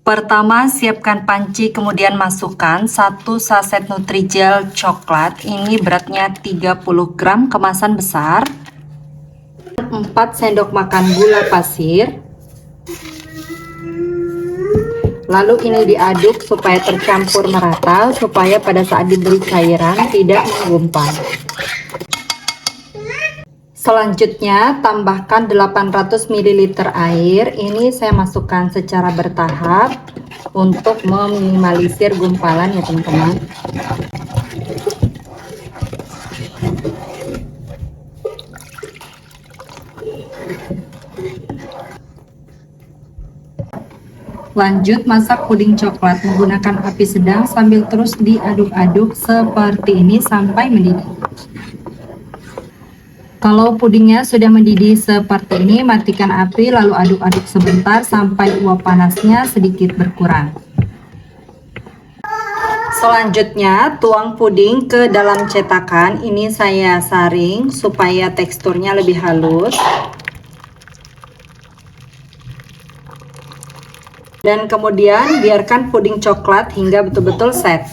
Pertama, siapkan panci, kemudian masukkan 1 saset Nutrijel coklat. Ini beratnya 30 gram, kemasan besar. 4 sendok makan gula pasir. Lalu ini diaduk supaya tercampur merata, supaya pada saat diberi cairan tidak menggumpal. Selanjutnya tambahkan 800 ml air. Ini saya masukkan secara bertahap untuk meminimalisir gumpalan ya teman-teman. Lanjut masak puding coklat menggunakan api sedang sambil terus diaduk-aduk seperti ini sampai mendidih. Kalau pudingnya sudah mendidih seperti ini, matikan api lalu aduk-aduk sebentar sampai uap panasnya sedikit berkurang. Selanjutnya tuang puding ke dalam cetakan. Ini saya saring supaya teksturnya lebih halus. Dan kemudian biarkan puding coklat hingga betul-betul set.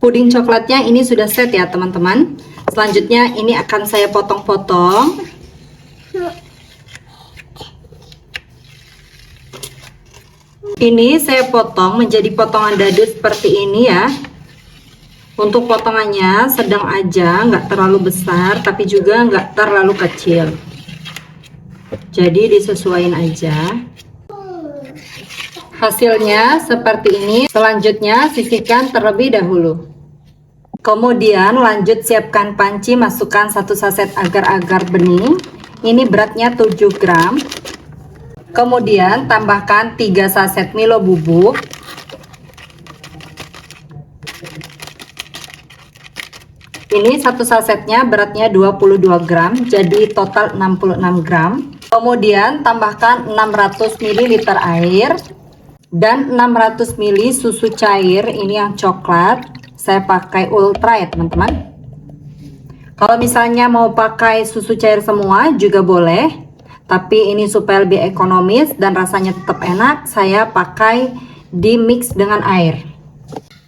Puding coklatnya ini sudah set ya teman-teman. Selanjutnya ini akan saya potong-potong. Ini saya potong menjadi potongan dadu seperti ini ya. Untuk potongannya sedang aja, nggak terlalu besar tapi juga nggak terlalu kecil. Jadi disesuaikan aja. Hasilnya seperti ini. Selanjutnya sisihkan terlebih dahulu. Kemudian lanjut siapkan panci, masukkan 1 saset agar-agar bening. Ini beratnya 7 gram. Kemudian tambahkan 3 saset Milo bubuk. Ini 1 sasetnya beratnya 22 gram, jadi total 66 gram. Kemudian tambahkan 600 ml air dan 600 ml susu cair, ini yang coklat. Saya pakai ultra ya teman-teman. Kalau misalnya mau pakai susu cair semua juga boleh, tapi ini supaya lebih ekonomis dan rasanya tetap enak, saya pakai di mix dengan air.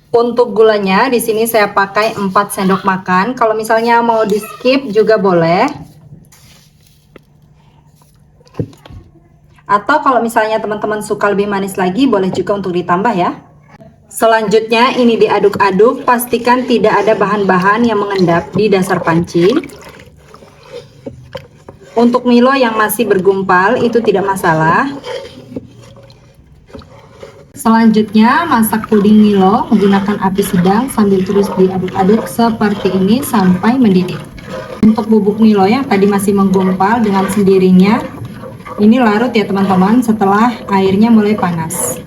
Untuk gulanya di sini saya pakai 4 sendok makan. Kalau misalnya mau di skip juga boleh. Atau kalau misalnya teman-teman suka lebih manis lagi, boleh juga untuk ditambah ya. Selanjutnya ini diaduk-aduk, pastikan tidak ada bahan-bahan yang mengendap di dasar panci. Untuk Milo yang masih bergumpal itu tidak masalah. Selanjutnya masak puding Milo menggunakan api sedang sambil terus diaduk-aduk seperti ini sampai mendidih. Untuk bubuk Milo yang tadi masih menggumpal dengan sendirinya, ini larut ya teman-teman setelah airnya mulai panas.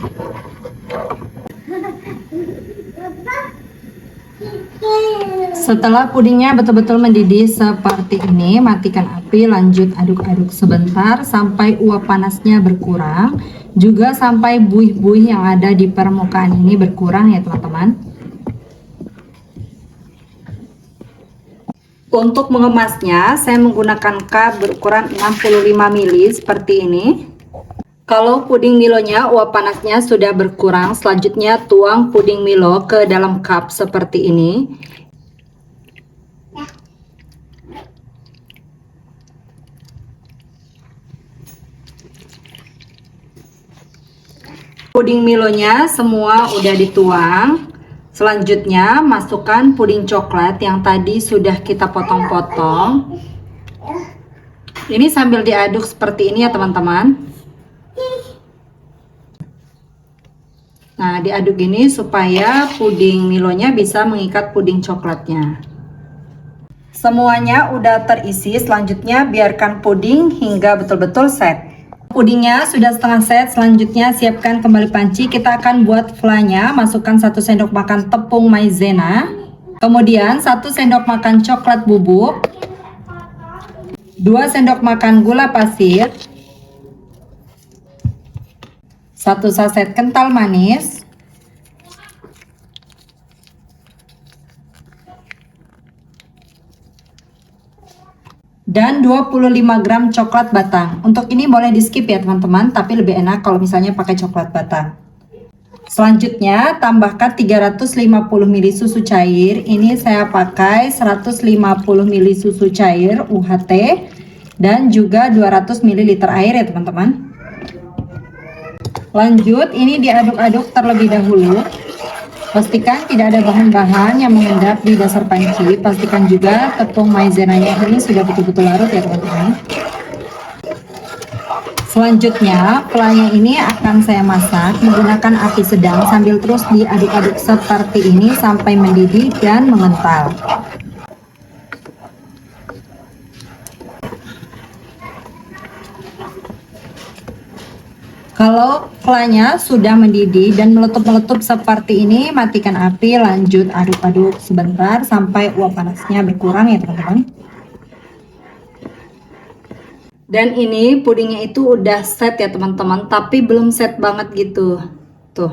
Setelah pudingnya betul-betul mendidih seperti ini, matikan api, lanjut aduk-aduk sebentar sampai uap panasnya berkurang, juga sampai buih-buih yang ada di permukaan ini berkurang ya teman-teman. Untuk mengemasnya, saya menggunakan cup berukuran 65 ml seperti ini. Kalau puding Milonya uap panasnya sudah berkurang, selanjutnya tuang puding Milo ke dalam cup seperti ini. Puding Milonya semua udah dituang. Selanjutnya masukkan puding coklat yang tadi sudah kita potong-potong. Ini sambil diaduk seperti ini ya teman-teman. Nah, diaduk ini supaya puding Milonya bisa mengikat puding coklatnya. Semuanya udah terisi, selanjutnya biarkan puding hingga betul-betul set. Pudingnya sudah setengah set, selanjutnya siapkan kembali panci. Kita akan buat flanya, masukkan 1 sendok makan tepung maizena, kemudian 1 sendok makan coklat bubuk, 2 sendok makan gula pasir, 1 saset kental manis, dan 25 gram coklat batang. Untuk ini boleh di skip ya teman-teman, tapi lebih enak kalau misalnya pakai coklat batang. Selanjutnya tambahkan 350 ml susu cair. Ini saya pakai 150 ml susu cair UHT dan juga 200 ml air ya teman-teman. Lanjut, ini diaduk-aduk terlebih dahulu. Pastikan tidak ada bahan-bahan yang mengendap di dasar panci. Pastikan juga tepung maizenanya ini sudah betul-betul larut ya teman-teman. Selanjutnya, flanya ini akan saya masak menggunakan api sedang sambil terus diaduk-aduk seperti ini sampai mendidih dan mengental. Kalau flanya sudah mendidih dan meletup-meletup seperti ini, matikan api, lanjut aduk-aduk sebentar sampai uap panasnya berkurang ya teman-teman. Dan ini pudingnya itu udah set ya teman-teman, tapi belum set banget gitu. Tuh,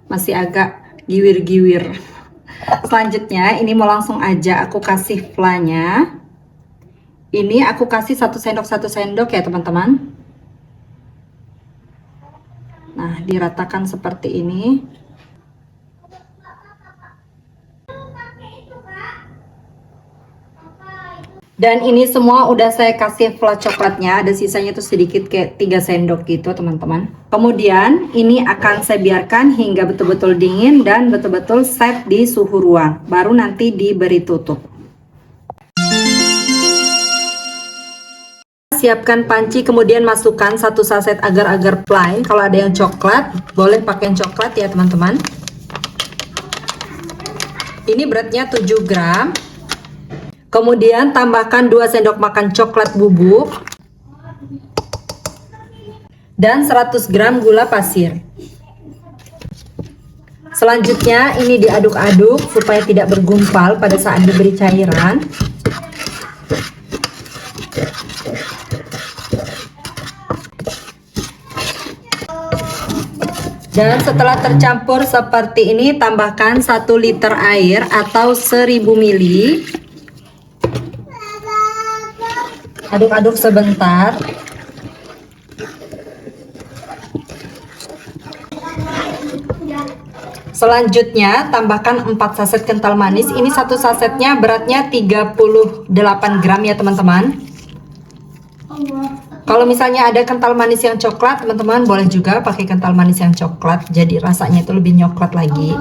masih agak giwir-giwir. Selanjutnya ini mau langsung aja aku kasih flanya. Ini aku kasih 1 sendok ya teman-teman. Nah, diratakan seperti ini. Dan ini semua udah saya kasih fla coklatnya, ada sisanya tuh sedikit kayak 3 sendok gitu teman-teman. Kemudian ini akan saya biarkan hingga betul-betul dingin dan betul-betul set di suhu ruang, baru nanti diberi tutup. Siapkan panci, kemudian masukkan 1 saset agar-agar plain. Kalau ada yang coklat, boleh pakai yang coklat ya teman-teman. Ini beratnya 7 gram. Kemudian tambahkan 2 sendok makan coklat bubuk dan 100 gram gula pasir. Selanjutnya ini diaduk-aduk supaya tidak bergumpal pada saat diberi cairan. Dan setelah tercampur seperti ini, tambahkan 1 liter air atau 1000 ml. Aduk-aduk sebentar. Selanjutnya tambahkan 4 saset kental manis. Ini 1 sasetnya beratnya 38 gram ya teman-teman. Kalau misalnya ada kental manis yang coklat, teman-teman boleh juga pakai kental manis yang coklat, jadi rasanya itu lebih nyoklat lagi.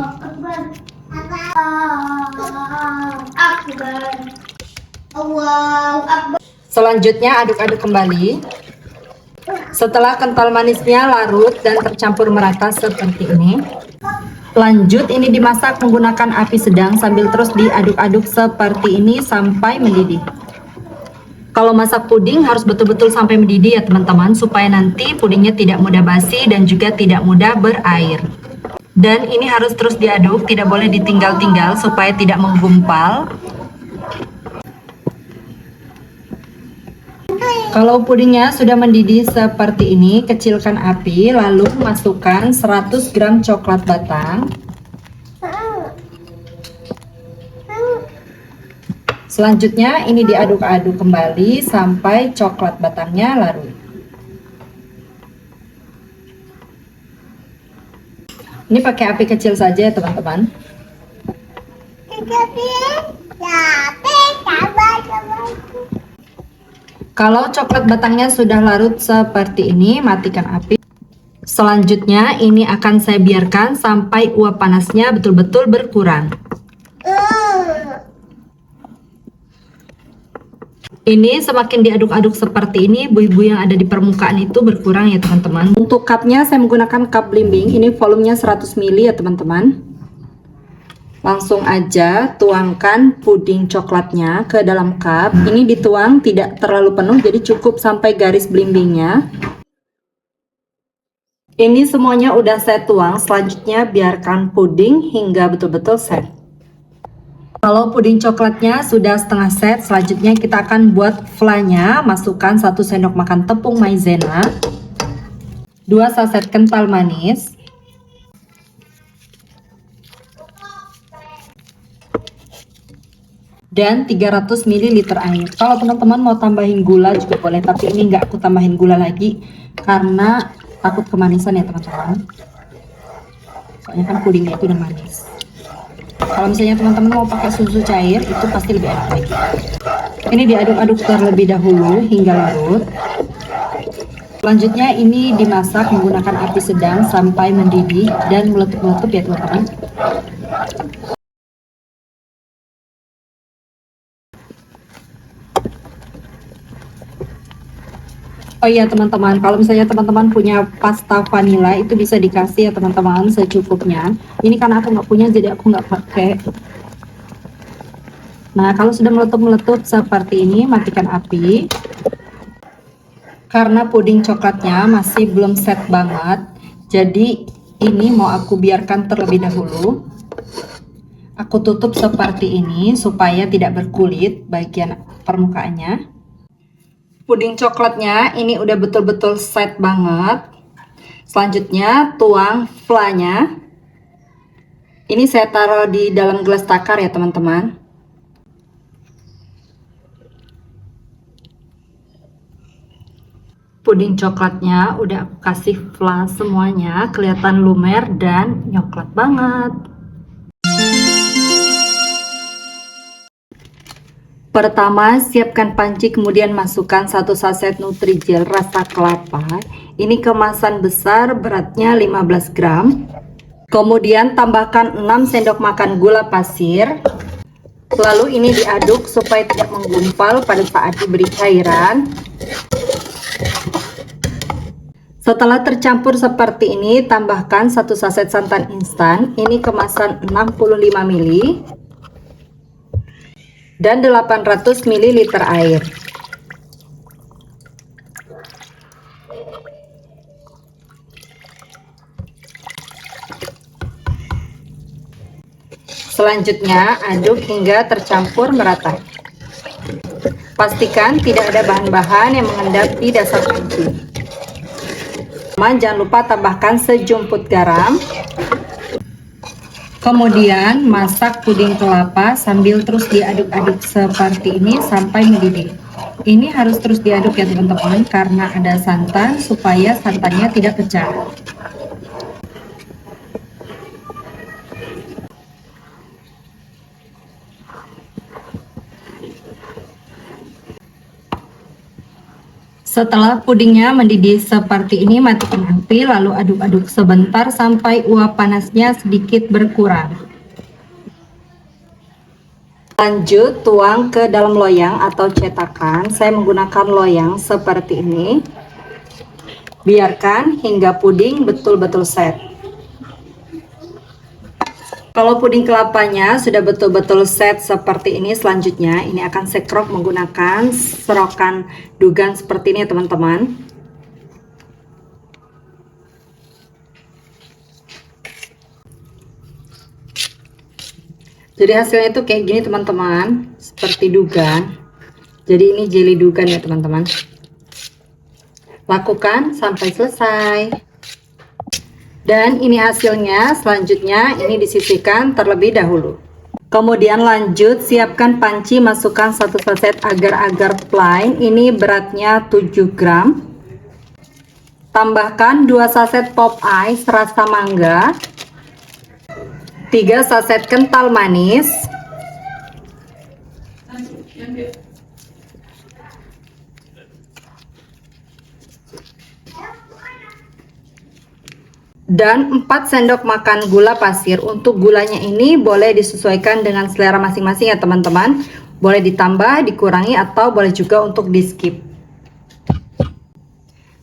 Selanjutnya aduk-aduk kembali. Setelah kental manisnya larut dan tercampur merata seperti ini, lanjut ini dimasak menggunakan api sedang sambil terus diaduk-aduk seperti ini sampai mendidih. Kalau masak puding harus betul-betul sampai mendidih ya teman-teman, supaya nanti pudingnya tidak mudah basi dan juga tidak mudah berair. Dan ini harus terus diaduk, tidak boleh ditinggal-tinggal supaya tidak menggumpal. Kalau pudingnya sudah mendidih seperti ini, kecilkan api, lalu masukkan 100 gram coklat batang. Selanjutnya ini diaduk-aduk kembali sampai coklat batangnya larut. Ini pakai api kecil saja ya teman-teman. Kalau coklat batangnya sudah larut seperti ini, matikan api. Selanjutnya ini akan saya biarkan sampai uap panasnya betul-betul berkurang. Ini semakin diaduk-aduk seperti ini, buih-buih yang ada di permukaan itu berkurang ya teman-teman. Untuk cupnya saya menggunakan cup blimbing, ini volumenya 100 ml ya teman-teman. Langsung aja tuangkan puding coklatnya ke dalam cup. Ini dituang tidak terlalu penuh, jadi cukup sampai garis blimbingnya. Ini semuanya udah saya tuang. Selanjutnya biarkan puding hingga betul-betul set. Kalau puding coklatnya sudah setengah set, selanjutnya kita akan buat flanya. Masukkan 1 sendok makan tepung maizena, 2 saset kental manis, dan 300 ml air. Kalau teman-teman mau tambahin gula juga boleh, tapi ini nggak aku tambahin gula lagi karena takut kemanisan ya teman-teman. soalnya kan pudingnya itu udah manis. Kalau misalnya teman-teman mau pakai susu cair, itu pasti lebih enak lagi. Ini diaduk-aduk terlebih dahulu hingga larut. Selanjutnya ini dimasak menggunakan api sedang sampai mendidih dan meletup-meletup ya teman-teman. Oh iya teman-teman, kalau misalnya teman-teman punya pasta vanilla itu bisa dikasih ya teman-teman secukupnya. Ini karena aku nggak punya jadi aku nggak pakai. Nah kalau sudah meletup-meletup seperti ini, matikan api. Karena puding coklatnya masih belum set banget, jadi ini mau aku biarkan terlebih dahulu. Aku tutup seperti ini supaya tidak berkulit bagian permukaannya. Puding coklatnya ini udah betul-betul set banget. Selanjutnya tuang flanya. Ini saya taruh di dalam gelas takar ya teman-teman. Puding coklatnya udah aku kasih fla semuanya, kelihatan lumer dan nyoklat banget. Pertama, siapkan panci, kemudian masukkan 1 saset Nutrijel rasa kelapa. Ini kemasan besar, beratnya 15 gram. Kemudian tambahkan 6 sendok makan gula pasir. Lalu ini diaduk supaya tidak menggumpal pada saat diberi cairan. Setelah tercampur seperti ini, tambahkan 1 saset santan instan. Ini kemasan 65 ml. Dan 800 ml air. Selanjutnya aduk hingga tercampur merata. Pastikan tidak ada bahan-bahan yang mengendap di dasar panci. Jangan lupa tambahkan sejumput garam. Kemudian masak puding kelapa sambil terus diaduk-aduk seperti ini sampai mendidih. Ini harus terus diaduk ya teman-teman, karena ada santan supaya santannya tidak pecah. Setelah pudingnya mendidih seperti ini, matikan api lalu aduk-aduk sebentar sampai uap panasnya sedikit berkurang. Lanjut tuang ke dalam loyang atau cetakan. Saya menggunakan loyang seperti ini. Biarkan hingga puding betul-betul set. Kalau puding kelapanya sudah betul-betul set seperti ini, selanjutnya ini akan sekrok menggunakan serokan dugan seperti ini ya teman-teman. Jadi hasilnya itu kayak gini teman-teman, seperti dugan. Jadi ini jelly dugan ya teman-teman. Lakukan sampai selesai. Dan ini hasilnya. Selanjutnya ini disisihkan terlebih dahulu. Kemudian lanjut siapkan panci, masukkan 1 saset agar-agar plain. Ini beratnya 7 gram. Tambahkan 2 saset pop ice rasa mangga, 3 saset kental manis, dan 4 sendok makan gula pasir. Untuk gulanya ini boleh disesuaikan dengan selera masing-masing ya teman-teman. Boleh ditambah, dikurangi, atau boleh juga untuk di skip.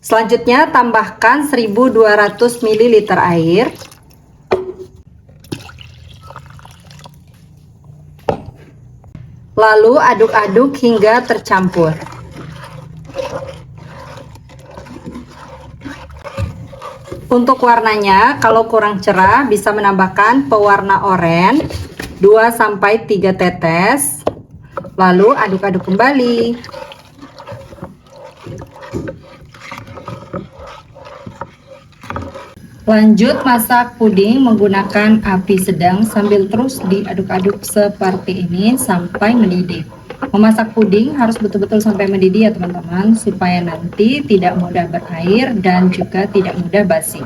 Selanjutnya tambahkan 1200 ml air. Lalu aduk-aduk hingga tercampur. Untuk warnanya, kalau kurang cerah bisa menambahkan pewarna oranye 2-3 tetes. Lalu aduk-aduk kembali. Lanjut masak puding menggunakan api sedang sambil terus diaduk-aduk seperti ini sampai mendidih. Memasak puding harus betul-betul sampai mendidih ya teman-teman, supaya nanti tidak mudah berair dan juga tidak mudah basi.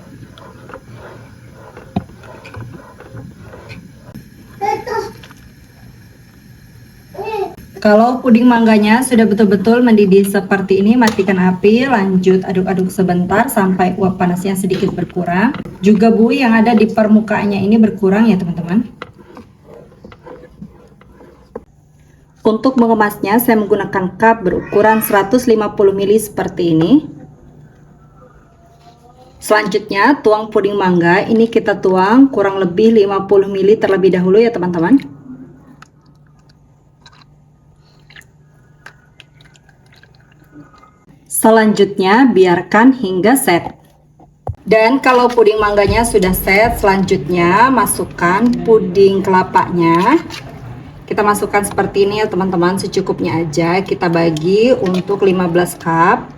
Kalau puding mangganya sudah betul-betul mendidih seperti ini, matikan api, lanjut aduk-aduk sebentar sampai uap panasnya sedikit berkurang. Juga buih yang ada di permukaannya ini berkurang ya teman-teman. Untuk mengemasnya saya menggunakan cup berukuran 150 ml seperti ini. Selanjutnya tuang puding mangga, ini kita tuang kurang lebih 50 ml terlebih dahulu ya teman-teman. Selanjutnya biarkan hingga set. Dan kalau puding mangganya sudah set, selanjutnya masukkan puding kelapanya. Kita masukkan seperti ini ya teman-teman, secukupnya aja. Kita bagi untuk 15 cup.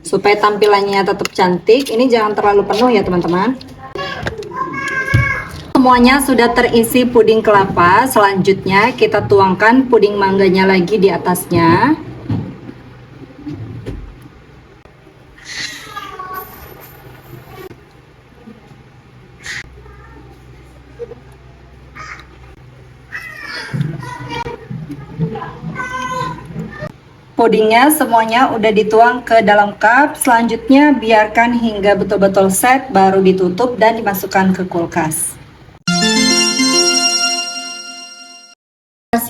Supaya tampilannya tetap cantik, ini jangan terlalu penuh ya teman-teman. Semuanya sudah terisi puding kelapa. Selanjutnya kita tuangkan puding mangganya lagi di atasnya. Pudingnya semuanya udah dituang ke dalam cup. Selanjutnya biarkan hingga betul-betul set, baru ditutup dan dimasukkan ke kulkas.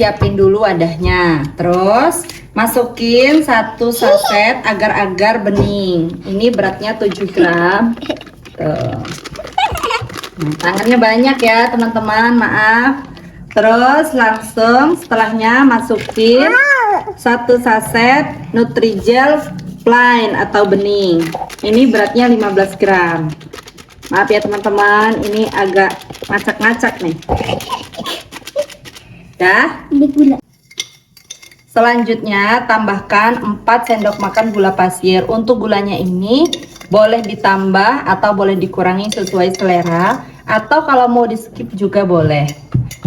Siapin dulu wadahnya, terus masukin 1 saset agar-agar bening. Ini beratnya 7 gram. Tuh. Nah, tangannya banyak ya teman-teman, maaf. Terus langsung setelahnya masukin 1 saset Nutrijel plain atau bening. Ini beratnya 15 gram. Maaf ya teman-teman, ini agak ngacak-ngacak nih. Dah. Selanjutnya tambahkan 4 sendok makan gula pasir. Untuk gulanya ini boleh ditambah atau boleh dikurangi sesuai selera, atau kalau mau di skip juga boleh.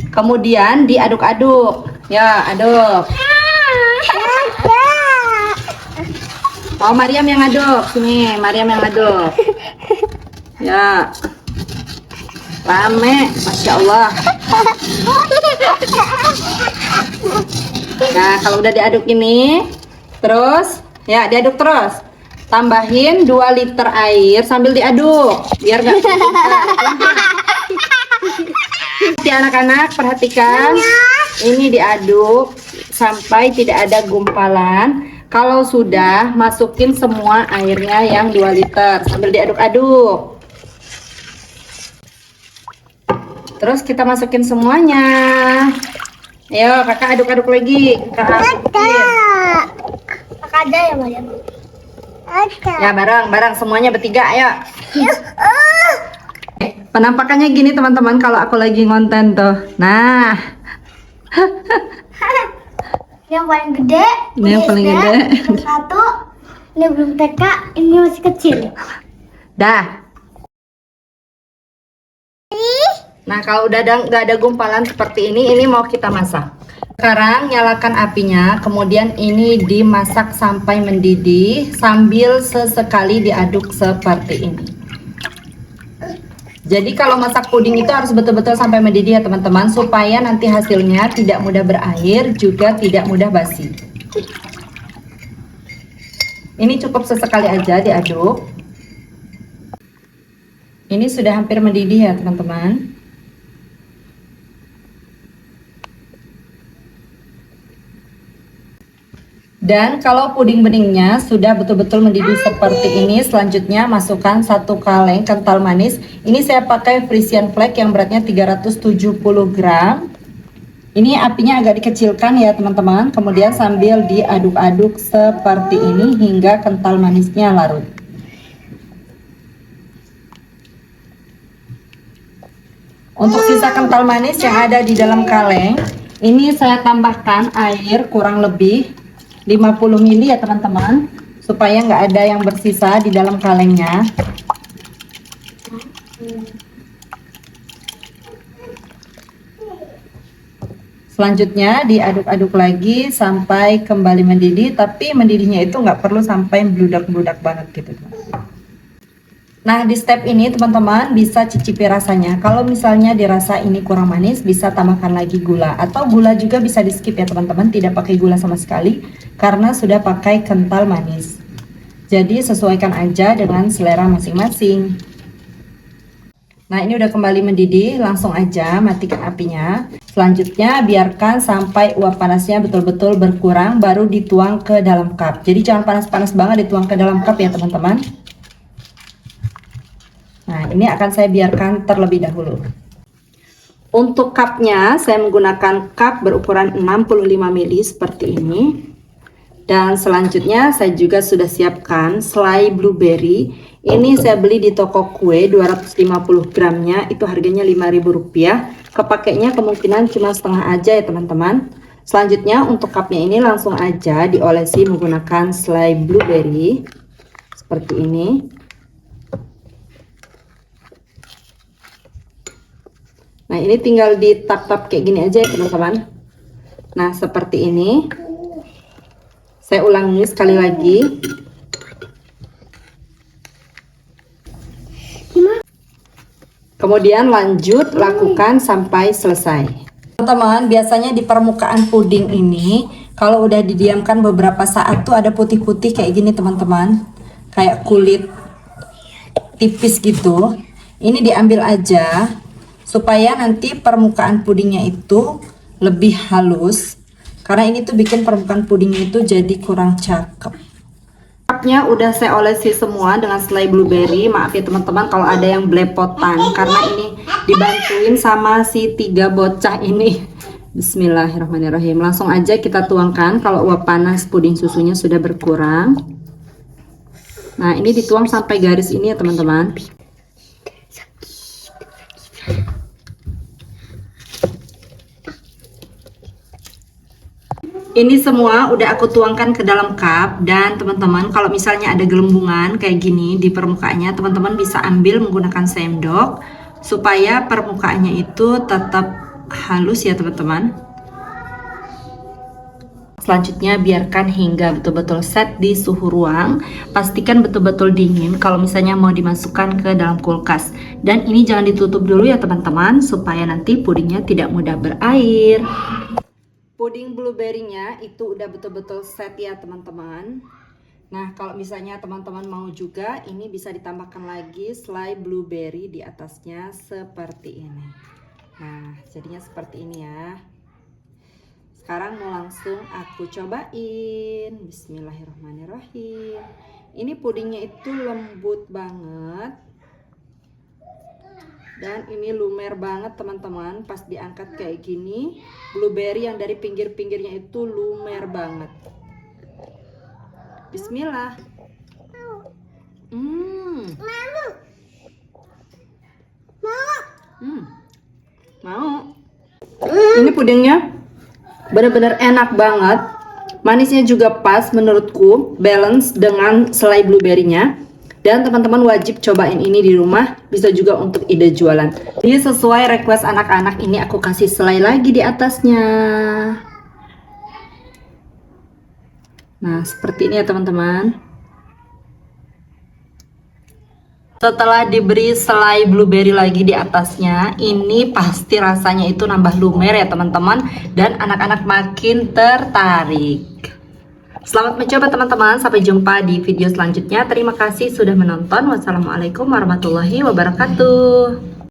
Kemudian diaduk-aduk. Ya, aduk. Oh, Mariam yang aduk. Sini, Mariam yang aduk. Ya. Rame, Masya Allah. Nah, kalau udah diaduk ini, terus ya diaduk terus. Tambahin 2 liter air sambil diaduk biar gak di anak-anak perhatikan, ini diaduk sampai tidak ada gumpalan. Kalau sudah, masukin semua airnya yang 2 liter sambil diaduk-aduk. Terus kita masukin semuanya. Ayo kakak aduk-aduk lagi. Kakak ada ya Mariam? Ya bareng-bareng semuanya bertiga, ayo. Penampakannya gini teman-teman kalau aku lagi ngonten tuh. Nah. Yang paling gede. Ini yang paling gede. Satu. Ini belum TK, ini masih kecil. Dah. Nah kalau udah nggak ada gumpalan seperti ini mau kita masak. Sekarang nyalakan apinya, kemudian ini dimasak sampai mendidih sambil sesekali diaduk seperti ini. Jadi kalau masak puding itu harus betul-betul sampai mendidih ya teman-teman, supaya nanti hasilnya tidak mudah berair, juga tidak mudah basi. Ini cukup sesekali aja diaduk. Ini sudah hampir mendidih ya teman-teman. Dan kalau puding beningnya sudah betul-betul mendidih seperti ini, selanjutnya masukkan 1 kaleng kental manis. Ini saya pakai Frisian Flak yang beratnya 370 gram. Ini apinya agak dikecilkan ya teman-teman. Kemudian sambil diaduk-aduk seperti ini hingga kental manisnya larut. Untuk sisa kental manis yang ada di dalam kaleng, ini saya tambahkan air kurang lebih 50 ml ya teman-teman, supaya nggak ada yang bersisa di dalam kalengnya. Selanjutnya diaduk-aduk lagi sampai kembali mendidih, tapi mendidihnya itu nggak perlu sampai bludak-bludak banget gitu. Nah, di step ini teman-teman bisa cicipi rasanya. Kalau misalnya dirasa ini kurang manis, bisa tambahkan lagi gula. Atau gula juga bisa di skip ya teman-teman, tidak pakai gula sama sekali karena sudah pakai kental manis. Jadi sesuaikan aja dengan selera masing-masing. Nah, ini udah kembali mendidih, langsung aja matikan apinya. Selanjutnya biarkan sampai uap panasnya betul-betul berkurang, baru dituang ke dalam cup. Jadi jangan panas-panas banget dituang ke dalam cup ya teman-teman. Nah, ini akan saya biarkan terlebih dahulu. Untuk cupnya, saya menggunakan cup berukuran 65 ml seperti ini. Dan selanjutnya saya juga sudah siapkan selai blueberry. Ini saya beli di toko kue 250 gramnya, itu harganya Rp5.000. Kepakainya kemungkinan cuma setengah aja ya teman-teman. Selanjutnya untuk cupnya ini langsung aja diolesi menggunakan selai blueberry. Seperti ini. Nah, ini tinggal ditap-tap kayak gini aja ya teman-teman. Nah, seperti ini. Saya ulangi sekali lagi. Kemudian lanjut lakukan sampai selesai. Teman-teman, biasanya di permukaan puding ini, kalau udah didiamkan beberapa saat tuh ada putih-putih kayak gini teman-teman. Kayak kulit tipis gitu. Ini diambil aja supaya nanti permukaan pudingnya itu lebih halus, karena ini tuh bikin permukaan pudingnya itu jadi kurang cakep. Cupnya udah saya olesi semua dengan selai blueberry. Maaf ya teman-teman kalau ada yang belepotan, karena ini dibantuin sama si 3 bocah ini. Bismillahirrahmanirrahim. Langsung aja kita tuangkan kalau uap panas puding susunya sudah berkurang. Nah, ini dituang sampai garis ini ya teman-teman. Ini semua udah aku tuangkan ke dalam cup, dan teman-teman kalau misalnya ada gelembungan kayak gini di permukaannya, teman-teman bisa ambil menggunakan sendok supaya permukaannya itu tetap halus ya teman-teman. Selanjutnya biarkan hingga betul-betul set di suhu ruang. Pastikan betul-betul dingin kalau misalnya mau dimasukkan ke dalam kulkas. Dan ini jangan ditutup dulu ya teman-teman, supaya nanti pudingnya tidak mudah berair. Puding blueberry-nya itu udah betul-betul set ya teman-teman. Nah, kalau misalnya teman-teman mau juga, ini bisa ditambahkan lagi selai blueberry di atasnya seperti ini. Nah, jadinya seperti ini ya. Sekarang mau langsung aku cobain. Bismillahirrahmanirrahim. Ini pudingnya itu lembut banget. Dan ini lumer banget teman-teman. Pas diangkat kayak gini, blueberry yang dari pinggir-pinggirnya itu lumer banget. Bismillah. Mau. Ini pudingnya bener-bener enak banget. Manisnya juga pas menurutku, balance dengan selai blueberry-nya. Dan teman-teman wajib cobain ini di rumah, bisa juga untuk ide jualan. Jadi sesuai request anak-anak, ini aku kasih selai lagi di atasnya. Nah, seperti ini ya teman-teman. Setelah diberi selai blueberry lagi di atasnya, ini pasti rasanya itu nambah lumer ya teman-teman, dan anak-anak makin tertarik. Selamat mencoba teman-teman, sampai jumpa di video selanjutnya. Terima kasih sudah menonton. Wassalamualaikum warahmatullahi wabarakatuh.